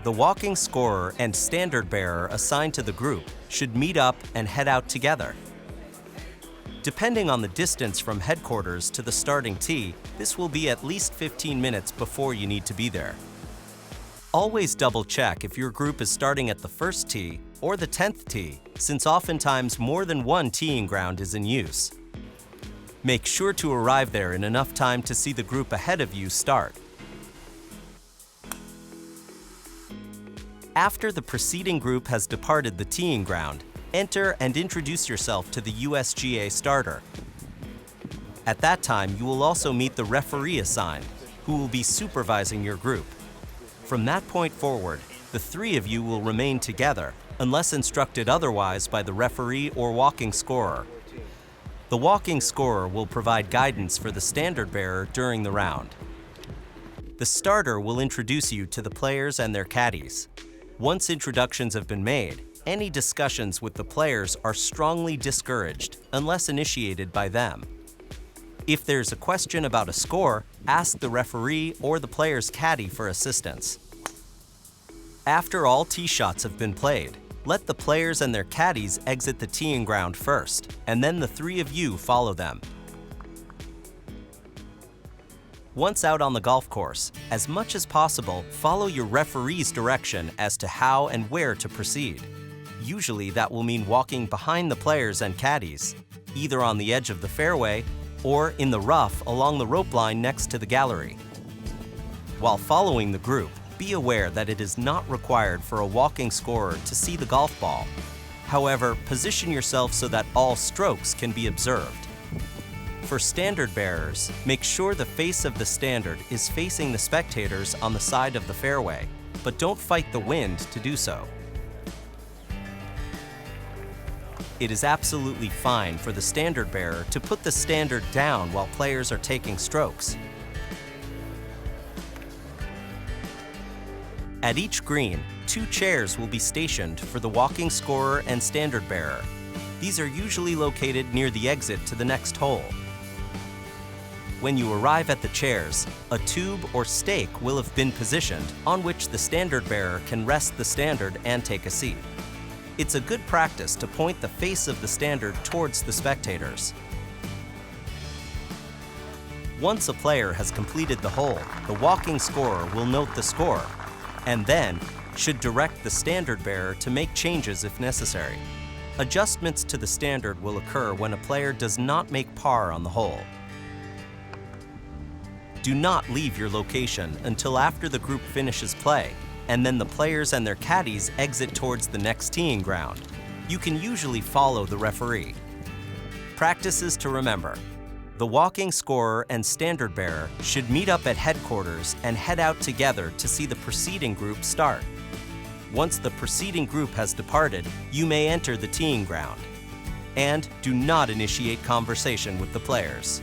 The walking scorer and standard bearer assigned to the group should meet up and head out together. Depending on the distance from headquarters to the starting tee, this will be at least 15 minutes before you need to be there. Always double-check if your group is starting at the first tee or the 10th tee, since oftentimes more than one teeing ground is in use. Make sure to arrive there in enough time to see the group ahead of you start. After the preceding group has departed the teeing ground, enter and introduce yourself to the USGA starter. At that time, you will also meet the referee assigned, who will be supervising your group. From that point forward, the three of you will remain together, unless instructed otherwise by the referee or walking scorer. The walking scorer will provide guidance for the standard bearer during the round. The starter will introduce you to the players and their caddies. Once introductions have been made, any discussions with the players are strongly discouraged unless initiated by them. If there's a question about a score, ask the referee or the player's caddy for assistance. After all tee shots have been played, let the players and their caddies exit the teeing ground first, and then the three of you follow them. Once out on the golf course, as much as possible, follow your referee's direction as to how and where to proceed. Usually that will mean walking behind the players and caddies, either on the edge of the fairway or in the rough along the rope line next to the gallery. While following the group, be aware that it is not required for a walking scorer to see the golf ball. However, position yourself so that all strokes can be observed. For standard bearers, make sure the face of the standard is facing the spectators on the side of the fairway, but don't fight the wind to do so. It is absolutely fine for the standard bearer to put the standard down while players are taking strokes. At each green, 2 chairs will be stationed for the walking scorer and standard bearer. These are usually located near the exit to the next hole. When you arrive at the chairs, a tube or stake will have been positioned on which the standard bearer can rest the standard and take a seat. It's a good practice to point the face of the standard towards the spectators. Once a player has completed the hole, the walking scorer will note the score, and then should direct the standard bearer to make changes if necessary. Adjustments to the standard will occur when a player does not make par on the hole. Do not leave your location until after the group finishes play, and then the players and their caddies exit towards the next teeing ground. You can usually follow the referee. Practices to remember. The walking scorer and standard bearer should meet up at headquarters and head out together to see the preceding group start. Once the preceding group has departed, you may enter the teeing ground. And do not initiate conversation with the players.